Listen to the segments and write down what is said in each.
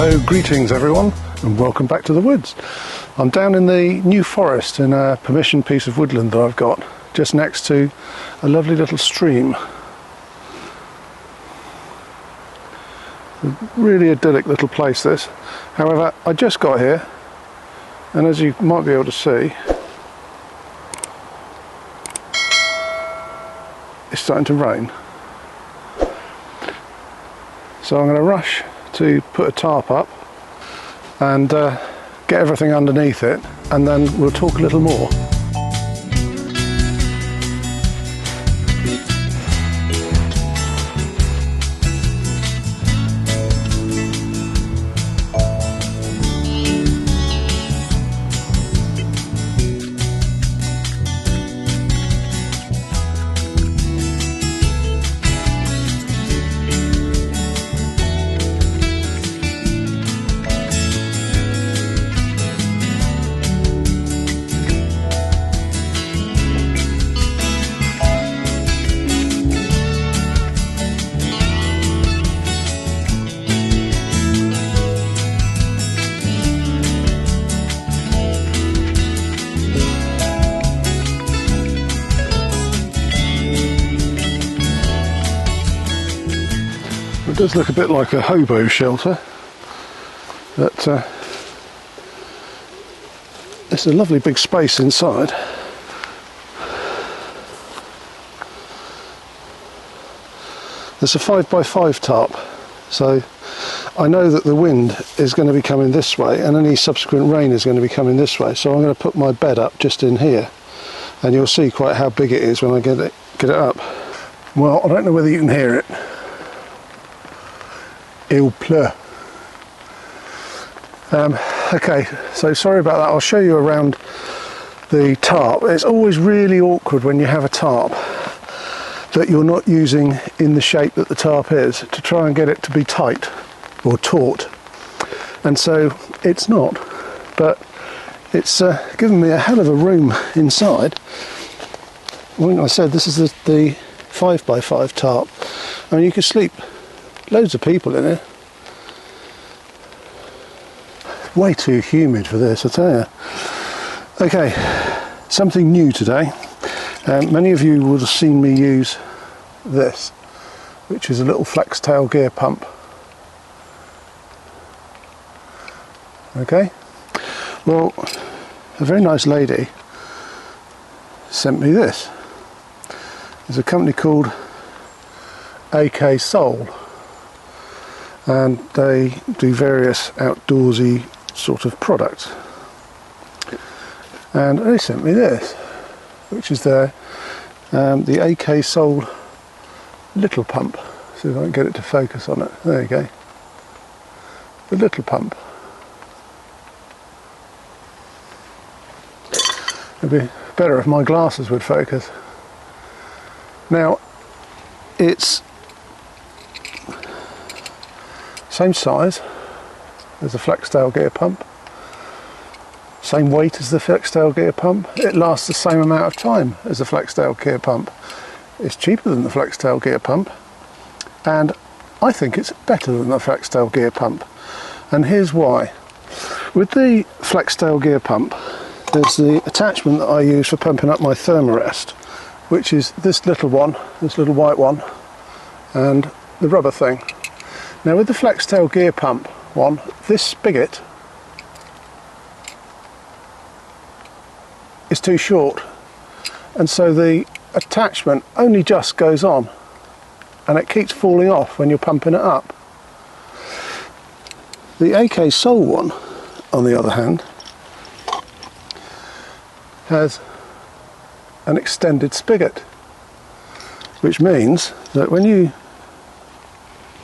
Hello, greetings everyone, and welcome back to the woods. I'm down in the New Forest in a permissioned piece of woodland that I've got just next to a lovely little stream. A really idyllic little place this. However, I just got here, and as you might be able to see, it's starting to rain. So I'm going to rush to put a tarp up and get everything underneath it, and then we'll talk a little more. It does look a bit like a hobo shelter, but it's a lovely big space inside. There's a 5x5 tarp, so I know that the wind is going to be coming this way and any subsequent rain is going to be coming this way, so I'm going to put my bed up just in here, and you'll see quite how big it is when I get it up. Well, I don't know whether you can hear it. Il pleut. Okay, so sorry about that. I'll show you around the tarp. It's always really awkward when you have a tarp that you're not using in the shape that the tarp is, to try and get it to be tight or taut. And so it's not, but it's given me a hell of a room inside. Like I said, this is the 5x5 tarp. I mean, you could sleep loads of people in it. Way too humid for this, I tell you. Okay, something new today. Many of you would have seen me use this, which is a little flex tail gear pump. Okay, well, a very nice lady sent me this. There's a company called AK Soul, and they do various outdoorsy sort of products, and they sent me this, which is the AK Soul little pump. See if I can get it to focus on it. There you go, the little pump. It'd be better if my glasses would focus. Now, it's same size as the flex tail gear pump, same weight as the flex tail gear pump. It lasts the same amount of time as the flex tail gear pump. It's cheaper than the flex tail gear pump, and I think it's better than the flex tail gear pump, and here's why. With the flex tail gear pump, there's the attachment that I use for pumping up my thermarest, which is this little one, this little white one, and the rubber thing. Now with the flex tail gear pump one, this spigot is too short, and so the attachment only just goes on, and it keeps falling off when you're pumping it up. The AK Soul one, on the other hand, has an extended spigot, which means that when you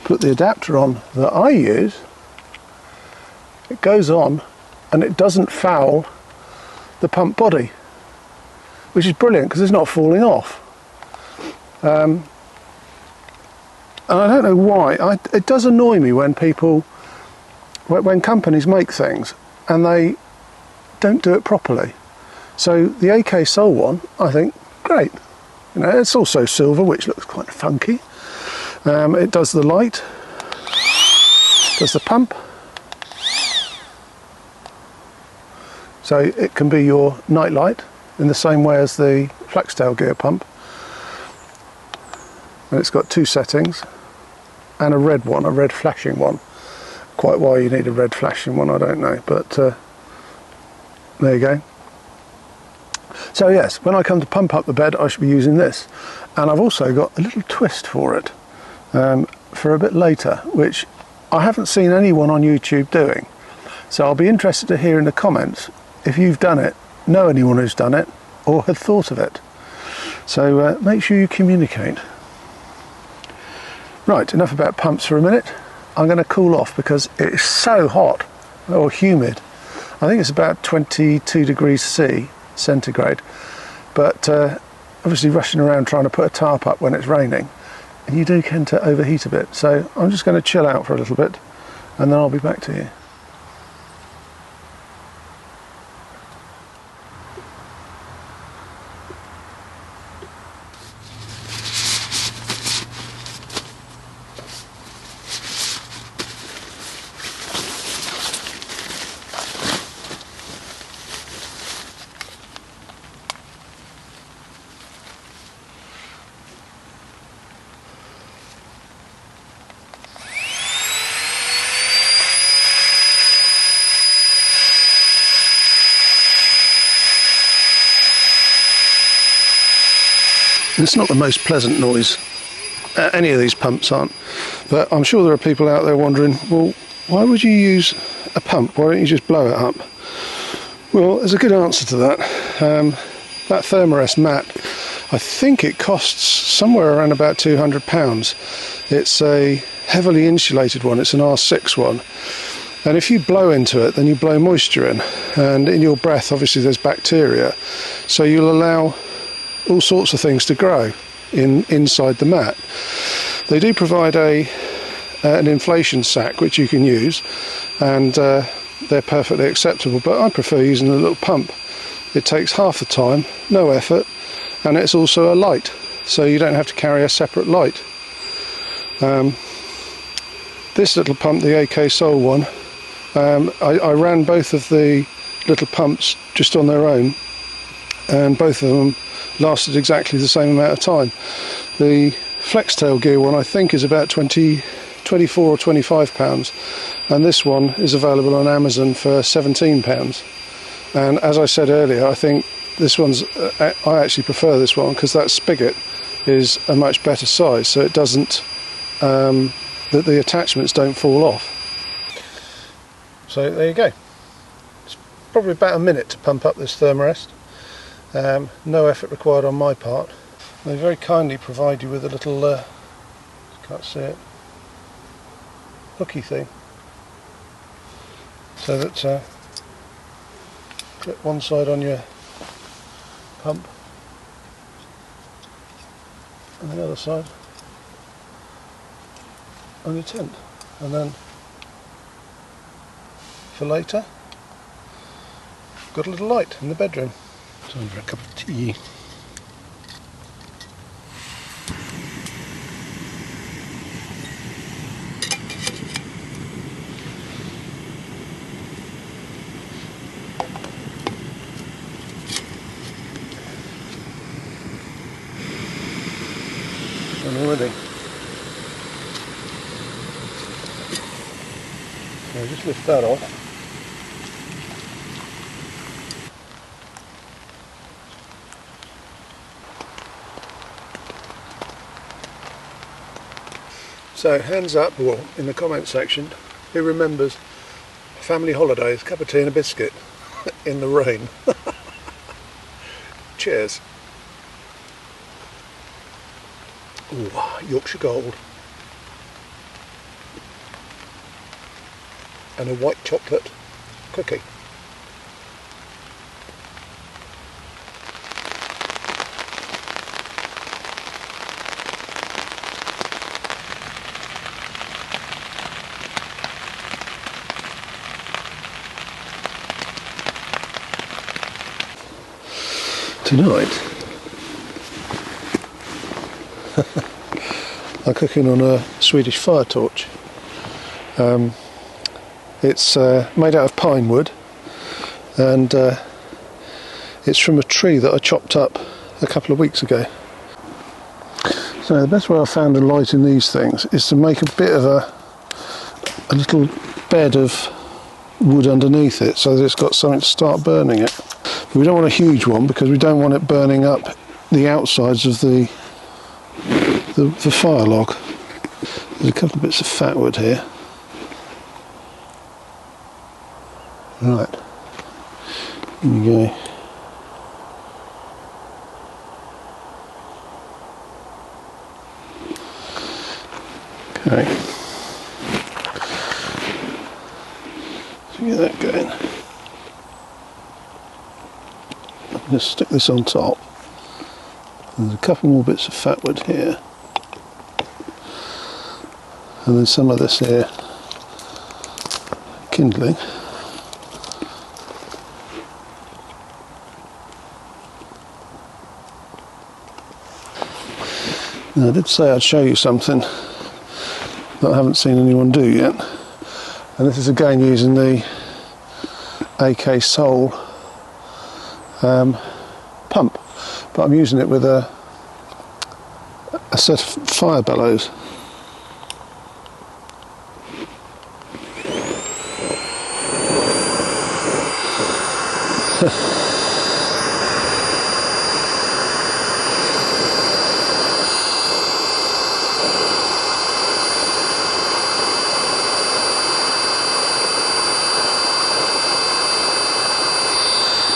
put the adapter on that I use, it goes on and it doesn't foul the pump body, which is brilliant because it's not falling off. And I don't know why, it does annoy me when when companies make things and they don't do it properly. So the AK Soul one, I think, great. You know, it's also silver, which looks quite funky. It does the light, does the pump, So it can be your night light in the same way as the flex-tail gear pump. And it's got 2 settings and a red one, a red flashing one. Quite why you need a red flashing one, I don't know, but there you go. So yes, when I come to pump up the bed, I should be using this. And I've also got a little twist for it for a bit later, which I haven't seen anyone on YouTube doing. So I'll be interested to hear in the comments if you've done it, know anyone who's done it, or had thought of it. So make sure you communicate. Right, enough about pumps for a minute. I'm going to cool off because it is so hot, or humid. I think it's about 22 degrees centigrade. But obviously rushing around trying to put a tarp up when it's raining, and you do tend to overheat a bit. So I'm just going to chill out for a little bit, and then I'll be back to you. It's not the most pleasant noise, any of these pumps aren't, but I'm sure there are people out there wondering, well, why would you use a pump? Why don't you just blow it up? Well, there's a good answer to that. That Thermarest mat, I think it costs somewhere around about £200. It's a heavily insulated one, it's an R6 one, and if you blow into it, then you blow moisture in, and in your breath obviously there's bacteria, so you'll allow all sorts of things to grow inside the mat. They do provide an inflation sac which you can use, and they're perfectly acceptable, but I prefer using a little pump. It takes half the time, no effort, and it's also a light, so you don't have to carry a separate light. This little pump, the AK Soul one, I ran both of the little pumps just on their own, and both of them lasted exactly the same amount of time. The flex tail gear one I think is about 24 or 25 pounds, and this one is available on Amazon for 17 pounds. And as I said earlier, I think this one's I actually prefer this one because that spigot is a much better size, so it doesn't the attachments don't fall off. So there you go. It's probably about a minute to pump up this Thermarest. No effort required on my part. They very kindly provide you with a little, can't see it, hooky thing, so that clip one side on your pump and the other side on your tent, and then for later, got a little light in the bedroom. Time for a cup of tea. And already. So just lift that off. So hands up, or in the comment section, who remembers family holidays, cup of tea and a biscuit in the rain. Cheers. Ooh, Yorkshire Gold. And a white chocolate cookie. Tonight I'm cooking on a Swedish fire torch. It's made out of pine wood, and it's from a tree that I chopped up a couple of weeks ago. So the best way I've found to light in these things is to make a bit of a little bed of wood underneath it so that it's got something to start burning it. But we don't want a huge one because we don't want it burning up the outsides of the fire log. There's a couple of bits of fat wood here. Right, here we go. Okay, so get that going. I'm going to stick this on top. There's a couple more bits of fat wood here, and then some of this here kindling. Now, I did say I'd show you something that I haven't seen anyone do yet, and this is again using the AK Soul pump, but I'm using it with a set of fire bellows.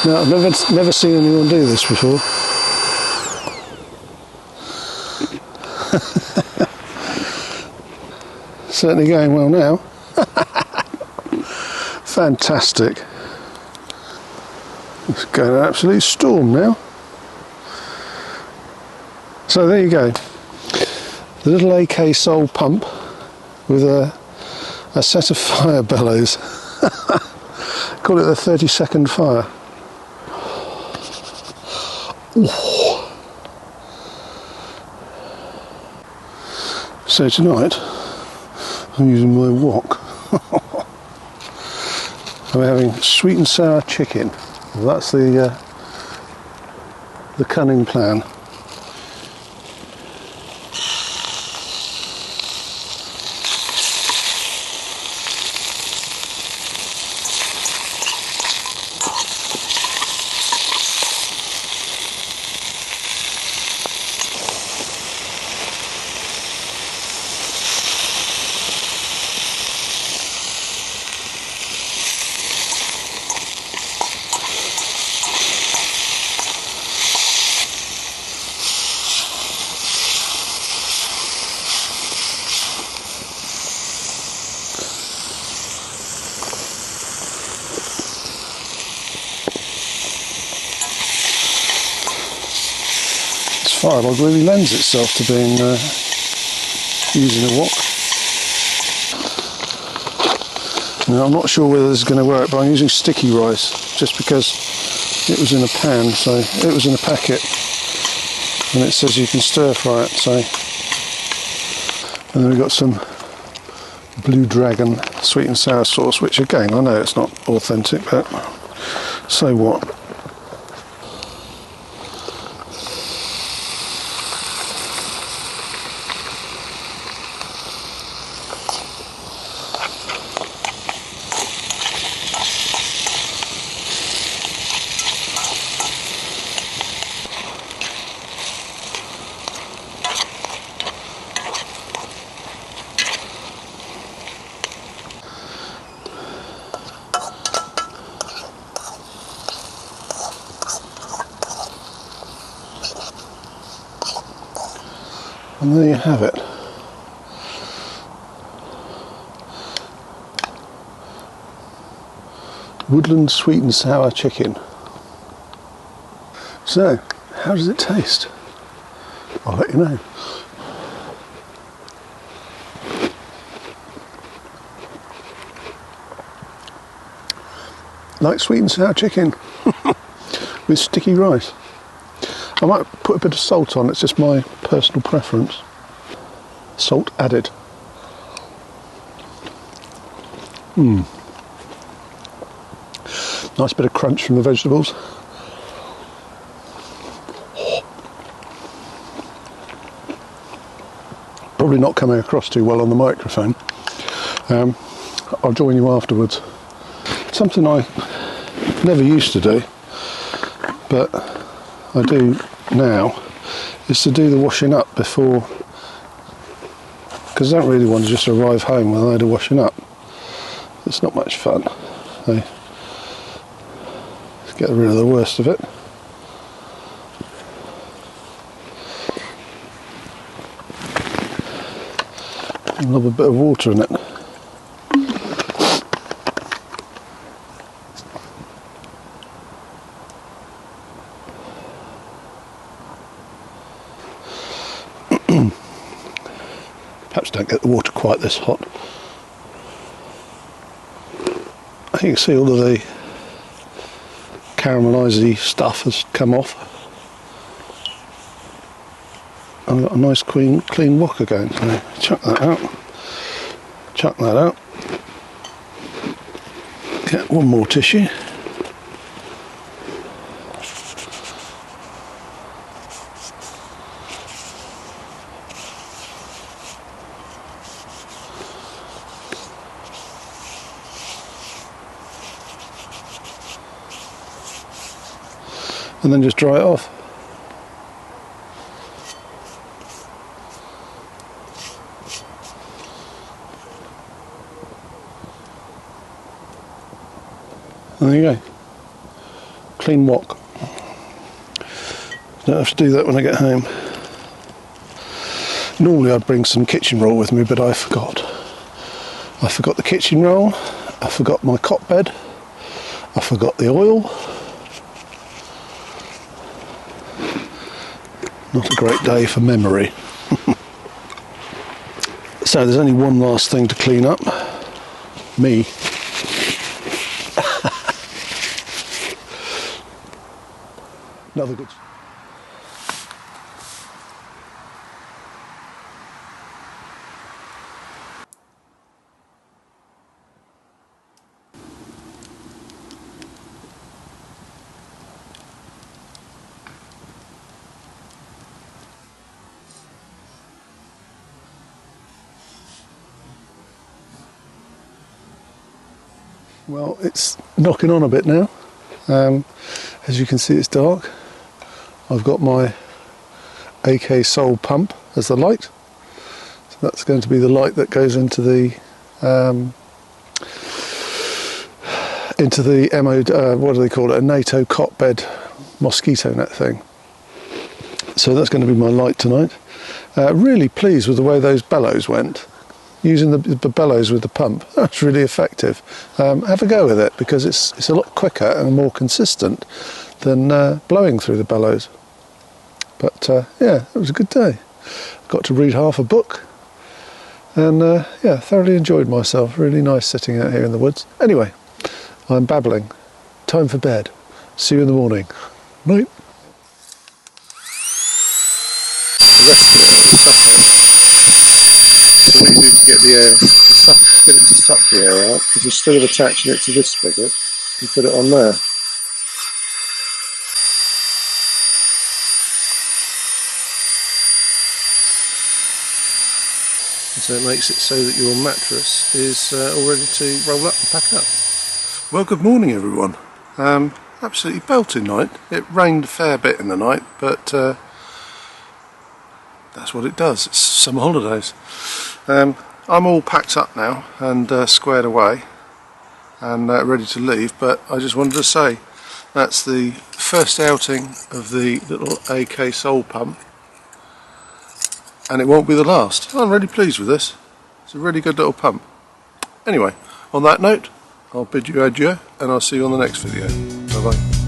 Now, I've never seen anyone do this before. Certainly going well now. Fantastic. It's going an absolute storm now. So there you go. The little AK Soul pump with a set of fire bellows. Call it the 30-second fire. So tonight I'm using my wok. I'm having sweet and sour chicken. Well, that's the cunning plan. Fire log really lends itself to being using a wok. Now, I'm not sure whether this is going to work, but I'm using sticky rice just because it was in a pan, so it was in a packet, and it says you can stir fry it. So, and then we've got some Blue Dragon sweet and sour sauce, which again I know it's not authentic, but so what. And there you have it. Woodland sweet and sour chicken. So, how does it taste? I'll let you know. Like sweet and sour chicken with sticky rice. I might put a bit of salt on, it's just my personal preference. Salt added. Nice bit of crunch from the vegetables. Probably not coming across too well on the microphone. I'll join you afterwards. Something I never used to do, but I do now, is to do the washing up before, because I don't really want to just arrive home with a load of washing up. It's not much fun. So let's get rid of the worst of it. And love a bit of water in it. Perhaps don't get the water quite this hot. I think you can see all of the caramelisy stuff has come off. I've got a nice clean wok again, so chuck that out. Chuck that out. Get one more tissue. And then just dry it off. There you go. Clean wok. Don't have to do that when I get home. Normally I'd bring some kitchen roll with me, but I forgot. I forgot the kitchen roll, I forgot my cot bed, I forgot the oil. Not a great day for memory. So there's only one last thing to clean up. Me. Another good. Well, it's knocking on a bit now. As you can see, it's dark. I've got my AK Soul pump as the light. So that's going to be the light that goes into the MO, what do they call it? A Nato Cot Bed Mosquito net thing. So that's going to be my light tonight. Really pleased with the way those bellows went. Using the bellows with the pump, that's really effective. Have a go with it, because it's a lot quicker and more consistent than blowing through the bellows. But yeah, it was a good day. Got to read half a book, and yeah, thoroughly enjoyed myself. Really nice sitting out here in the woods. Anyway, I'm babbling. Time for bed. See you in the morning. Night. The rest of it is suck. So what you do to get the air, get it to suck the air out, is instead of attaching it to this spigot, you put it on there. And so it makes it so that your mattress is all ready to roll up and pack up. Well, good morning everyone. Absolutely belting night. It rained a fair bit in the night, but that's what it does. It's summer holidays. I'm all packed up now and squared away and ready to leave, but I just wanted to say that's the first outing of the little AK Soul pump, and it won't be the last. I'm really pleased with this. It's a really good little pump. Anyway, on that note, I'll bid you adieu and I'll see you on the next video. Bye bye.